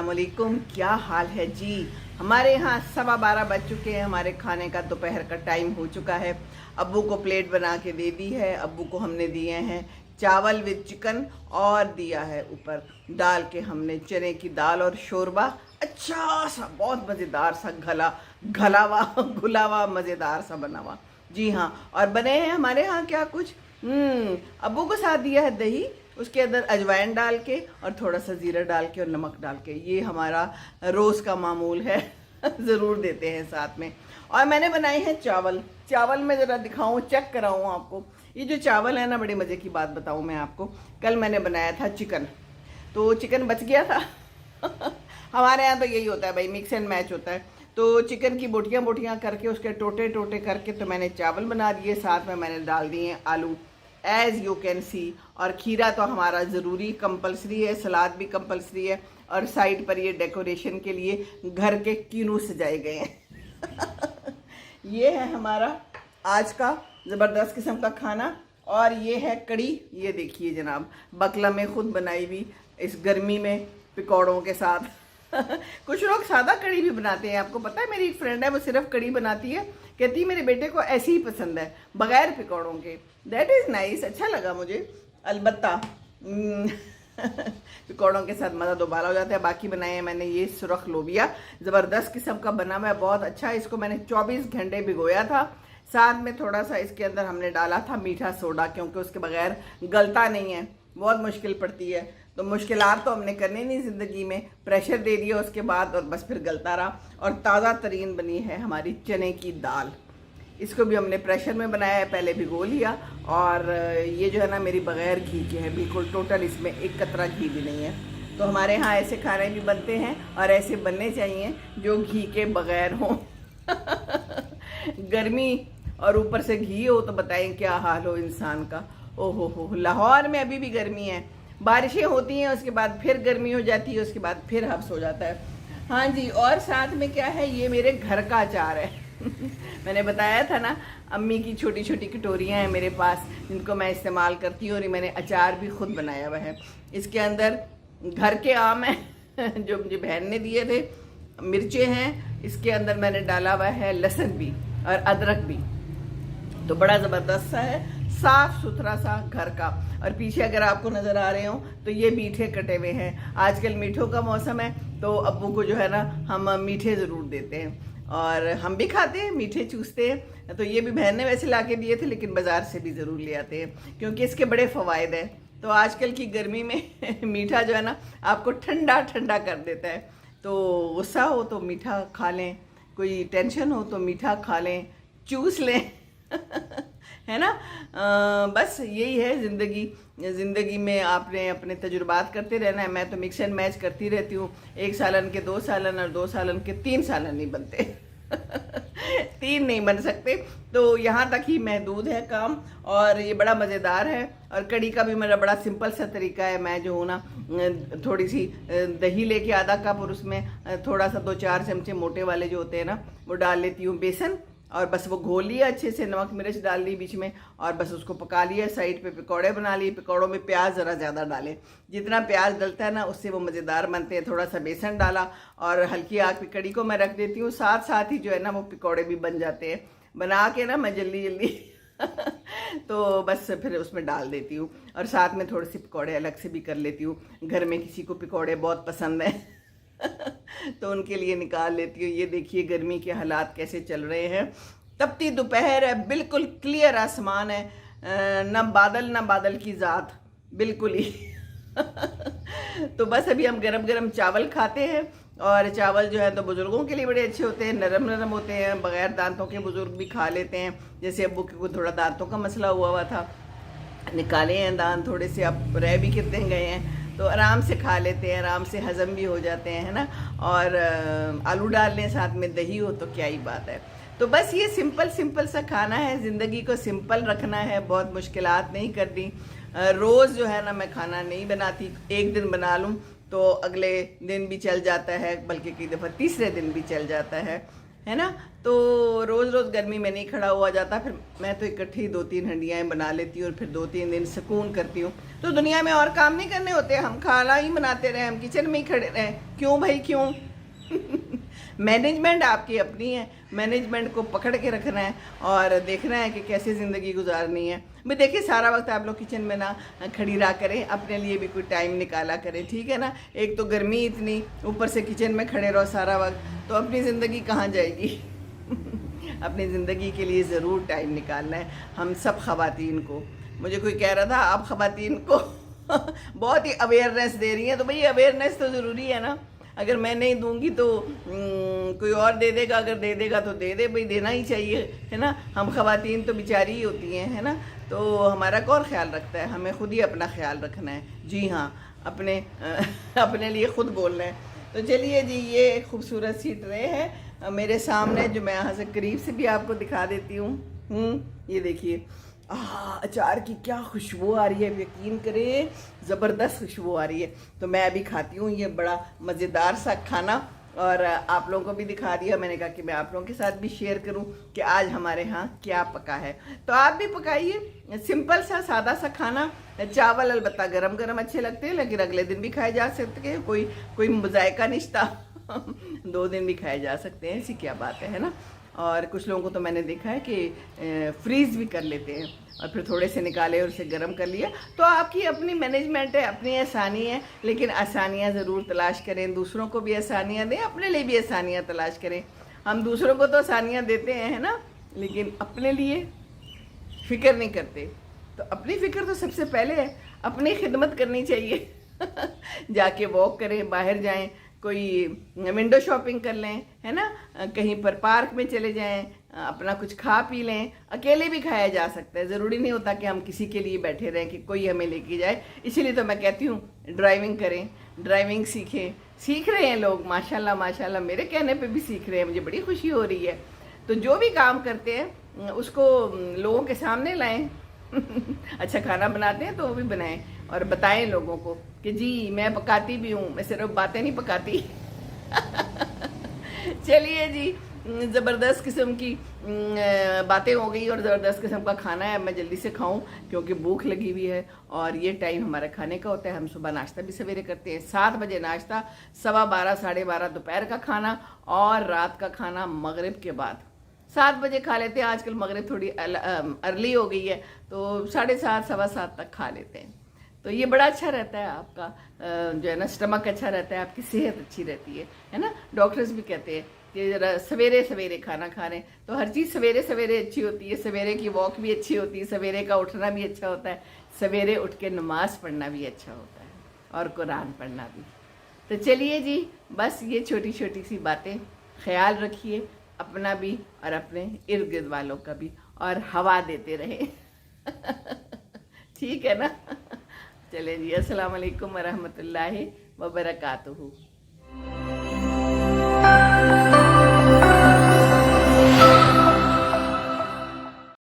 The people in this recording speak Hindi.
अस्सलामुअलैकुम। क्या हाल है जी। हमारे यहाँ 12:15 बज चुके हैं। हमारे खाने का दोपहर का टाइम हो चुका है। अब्बू को प्लेट बना के दे दी है। अब्बू को हमने दिए हैं चावल विद चिकन और दिया है ऊपर डाल के हमने चने की दाल और शोरबा। अच्छा सा बहुत मज़ेदार सा घलावा घुलावा मज़ेदार सा बना हुआ। जी हाँ, और बने हैं हमारे यहाँ क्या कुछ अब्बू को साथ दिया है दही, उसके अंदर अजवाइन डाल के और थोड़ा सा ज़ीरा डाल के और नमक डाल के। ये हमारा रोज़ का मामूल है ज़रूर देते हैं साथ में। और मैंने बनाए हैं चावल में ज़रा दिखाऊं, चेक कराऊं आपको। ये जो चावल है ना, बड़ी मज़े की बात बताऊं मैं आपको। कल मैंने बनाया था चिकन, तो चिकन बच गया था हमारे यहाँ तो यही होता है भाई, मिक्स एंड मैच होता है। तो चिकन की बोटियाँ करके उसके टोटे टोटे करके तो मैंने चावल बना दिए। साथ में मैंने डाल दिए आलू एज़ यू कैन सी। और खीरा तो हमारा ज़रूरी कंपलसरी है, सलाद भी कंपलसरी है। और साइड पर ये डेकोरेशन के लिए घर के कीनू सजाए गए हैं ये है हमारा आज का ज़बरदस्त किस्म का खाना। और ये है कड़ी, ये देखिए जनाब, बकला में खुद बनाई हुई इस गर्मी में पकौड़ों के साथ कुछ लोग सादा कड़ी भी बनाते हैं। आपको पता है, मेरी एक फ्रेंड है वो सिर्फ कड़ी बनाती है, कहती है मेरे बेटे को ऐसी ही पसंद है बगैर पकौड़ों के। दैट इज़ नाइस, अच्छा लगा मुझे। अलबत्ता पकौड़ों के साथ मज़ा दोबारा हो जाता है। बाकी बनाए हैं मैंने ये सुरख लोबिया, ज़बरदस्त किस्म का बना हुआ है, बहुत अच्छा। इसको मैंने 24 घंटे भिगोया था। साथ में थोड़ा सा इसके अंदर हमने डाला था मीठा सोडा, क्योंकि उसके बगैर गलता नहीं है, बहुत मुश्किल पड़ती है। तो मुश्किलात तो हमने करनी नहीं ज़िंदगी में। प्रेशर दे दिया उसके बाद और बस फिर गलता रहा। और ताज़ा तरीन बनी है हमारी चने की दाल। इसको भी हमने प्रेशर में बनाया है, पहले भिगो लिया। और ये जो है ना मेरी बग़ैर घी के है, बिल्कुल टोटल, इसमें एक कतरा घी भी नहीं है। तो हमारे यहाँ ऐसे खाने भी बनते हैं और ऐसे बनने चाहिए जो घी के बग़ैर हों गर्मी और ऊपर से घी हो तो बताएं क्या हाल हो इंसान का। ओहो हो, लाहौर में अभी भी गर्मी है, बारिशें होती हैं, उसके बाद फिर गर्मी हो जाती है, उसके बाद फिर हब्स हो जाता है। हाँ जी, और साथ में क्या है, ये मेरे घर का अचार है मैंने बताया था ना, अम्मी की छोटी छोटी कटोरियाँ हैं मेरे पास जिनको मैं इस्तेमाल करती हूँ। और मैंने अचार भी खुद बनाया हुआ है। इसके अंदर घर के आम हैं जो मुझे बहन ने दिए थे, मिर्चें हैं, इसके अंदर मैंने डाला हुआ है लहसुन भी और अदरक भी। तो बड़ा ज़बरदस्त सा है, साफ सुथरा सा घर का। और पीछे अगर आपको नज़र आ रहे हो तो ये मीठे कटे हुए हैं। आजकल मीठों का मौसम है, तो अब्बू को जो है ना हम मीठे ज़रूर देते हैं और हम भी खाते हैं, मीठे चूसते हैं। तो ये भी बहन ने वैसे ला के दिए थे, लेकिन बाज़ार से भी ज़रूर ले आते हैं क्योंकि इसके बड़े फ़वाइद हैं। तो आजकल की गर्मी में मीठा जो है ना आपको ठंडा ठंडा कर देता है। तो गुस्सा हो तो मीठा खा लें, कोई टेंशन हो तो मीठा खा लें, चूस लें है ना। बस यही है ज़िंदगी में आपने अपने तजुर्बात करते रहना है। मैं तो मिक्स एंड मैच करती रहती हूँ। 1 सालन के 2 सालन और 2 सालन के 3 सालन नहीं बनते 3 नहीं बन सकते। तो यहाँ तक ही महदूद है काम। और ये बड़ा मज़ेदार है। और कड़ी का भी मेरा बड़ा सिंपल सा तरीका है। मैं जो हूँ ना, थोड़ी सी दही लेके आधा कप और उसमें थोड़ा सा 2-4 चमचे मोटे वाले जो होते हैं ना, वो डाल लेती हूँ बेसन। और बस वो घोल लिया अच्छे से, नमक मिर्च डाल ली बीच में, और बस उसको पका लिया। साइड पे पकौड़े बना लिए। पकौड़ों में प्याज ज़रा ज़्यादा डालें, जितना प्याज डलता है ना उससे वो मज़ेदार बनते हैं। थोड़ा सा बेसन डाला और हल्की आग पे कड़ी को मैं रख देती हूँ। साथ साथ ही जो है ना वो पकौड़े भी बन जाते हैं। बना के ना मैं जल्दी तो बस फिर उसमें डाल देती हूँ। और साथ में थोड़े से पकौड़े अलग से भी कर लेती हूँ। घर में किसी को पकौड़े बहुत पसंद है तो उनके लिए निकाल लेती हूँ। ये देखिए गर्मी के हालात कैसे चल रहे हैं। तपती दोपहर है, बिल्कुल क्लियर आसमान है, न बादल की ज़ात, बिल्कुल ही तो बस अभी हम गरम गरम चावल खाते हैं। और चावल जो है तो बुज़ुर्गों के लिए बड़े अच्छे होते हैं, नरम नरम होते हैं, बग़ैर दांतों के बुज़ुर्ग भी खा लेते हैं। जैसे अब्बू के को थोड़ा दांतों का मसला हुआ था, निकाले हैं दांत थोड़े से, अब रह भी कितने गए हैं, तो आराम से खा लेते हैं, आराम से हज़म भी हो जाते हैं, है ना। और आलू डाल लें, साथ में दही हो तो क्या ही बात है। तो बस ये सिंपल सा खाना है। ज़िंदगी को सिंपल रखना है, बहुत मुश्किलात नहीं करनी। रोज़ जो है ना मैं खाना नहीं बनाती, एक दिन बना लूँ तो अगले दिन भी चल जाता है, बल्कि कई दफ़ा तीसरे दिन भी चल जाता है। है ना। तो रोज़ रोज़ गर्मी में नहीं खड़ा हुआ जाता, फिर मैं तो इकट्ठी 2-3 हंडियाएँ बना लेती हूँ और फिर 2-3 दिन सुकून करती हूँ। तो दुनिया में और काम नहीं करने होते, हम खाना ही बनाते रहें, हम किचन में ही खड़े रहें, क्यों भाई क्यों? मैनेजमेंट आपकी अपनी है, मैनेजमेंट को पकड़ के रखना है और देखना है कि कैसे ज़िंदगी गुजारनी है। भाई देखिए, सारा वक्त आप लोग किचन में ना खड़ी रहा करें, अपने लिए भी कोई टाइम निकाला करें, ठीक है ना। एक तो गर्मी इतनी, ऊपर से किचन में खड़े रहो सारा वक्त, तो अपनी ज़िंदगी कहाँ जाएगी? अपनी ज़िंदगी के लिए ज़रूर टाइम निकालना है हम सब ख़वातीन को। मुझे कोई कह रहा था आप ख़वातीन को बहुत ही अवेयरनेस दे रही हैं, तो भाई अवेयरनेस तो ज़रूरी है ना। अगर मैं नहीं दूंगी तो कोई और दे देगा, अगर दे देगा तो दे दे, भाई देना ही चाहिए, है ना। हम ख़वातीन तो बेचारी ही होती हैं, है ना। तो हमारा कौन ख्याल रखता है, हमें खुद ही अपना ख्याल रखना है। जी हाँ, अपने अपने लिए खुद बोलना है। तो चलिए जी, ये एक खूबसूरत सी ट्रे है मेरे सामने, जो मैं यहाँ से करीब से भी आपको दिखा देती हूँ। ये देखिए, अचार की क्या खुशबू आ रही है, यकीन करें ज़बरदस्त खुशबू आ रही है। तो मैं अभी खाती हूँ ये बड़ा मज़ेदार सा खाना, और आप लोगों को भी दिखा दिया। मैंने कहा कि मैं आप लोगों के साथ भी शेयर करूं कि आज हमारे यहाँ क्या पका है। तो आप भी पकाइए, सिंपल सा सादा सा खाना। चावल अलबत्ता गरम गरम अच्छे लगते हैं, लेकिन अगले दिन भी खाए जा सकते हैं, कोई जायका निश्ता 2 दिन भी खाए जा सकते हैं, ऐसी क्या बात है ना। और कुछ लोगों को तो मैंने देखा है कि फ्रीज़ भी कर लेते हैं और फिर थोड़े से निकाले और उसे गर्म कर लिया। तो आपकी अपनी मैनेजमेंट है, अपनी आसानी है, लेकिन आसानियाँ ज़रूर तलाश करें। दूसरों को भी आसानियाँ दें, अपने लिए भी आसानियाँ तलाश करें। हम दूसरों को तो आसानियाँ देते हैं, है ना, लेकिन अपने लिए फ़िक्र नहीं करते। तो अपनी फ़िक्र तो सबसे पहले है, अपनी खिदमत करनी चाहिए। जाके वॉक करें, बाहर जाएं, कोई विंडो शॉपिंग कर लें, है ना, कहीं पर पार्क में चले जाएं, अपना कुछ खा पी लें। अकेले भी खाया जा सकता है, ज़रूरी नहीं होता कि हम किसी के लिए बैठे रहें कि कोई हमें लेके जाए। इसीलिए तो मैं कहती हूँ ड्राइविंग करें, ड्राइविंग सीखें। सीख रहे हैं लोग, माशाल्लाह माशाल्लाह, मेरे कहने पे भी सीख रहे हैं, मुझे बड़ी खुशी हो रही है। तो जो भी काम करते हैं उसको लोगों के सामने लाएं। अच्छा खाना बनाते हैं तो वो भी बनाएं और बताएं लोगों को कि जी मैं पकाती भी हूँ, मैं सिर्फ बातें नहीं पकाती। चलिए जी, ज़बरदस्त किस्म की बातें हो गई और ज़बरदस्त किस्म का खाना है। मैं जल्दी से खाऊं क्योंकि भूख लगी हुई है और ये टाइम हमारा खाने का होता है। हम सुबह नाश्ता भी सवेरे करते हैं, 7 बजे नाश्ता, 12:15 साढ़े 12 दोपहर का खाना और रात का खाना मगरिब के बाद 7 बजे खा लेते हैं। आजकल मगरिब थोड़ी अर्ली हो गई है, तो 7:30 7:15 तक खा लेते हैं। तो ये बड़ा अच्छा रहता है, आपका जो है ना स्टमक अच्छा रहता है, आपकी सेहत अच्छी रहती है ना। डॉक्टर्स भी कहते हैं कि जरा सवेरे सवेरे खाना खा रहे हैं, तो हर चीज़ सवेरे सवेरे अच्छी होती है। सवेरे की वॉक भी अच्छी होती है, सवेरे का उठना भी अच्छा होता है, सवेरे उठ के नमाज पढ़ना भी अच्छा होता है और कुरान पढ़ना भी। तो चलिए जी, बस ये छोटी छोटी सी बातें, ख्याल रखिए अपना भी और अपने इर्द गिर्द वालों का भी, और हवा देते रहे। ठीक है ना। चले जी, अस्सलाम वालेकुम वरहमतुल्लाहि वबरकातुहू।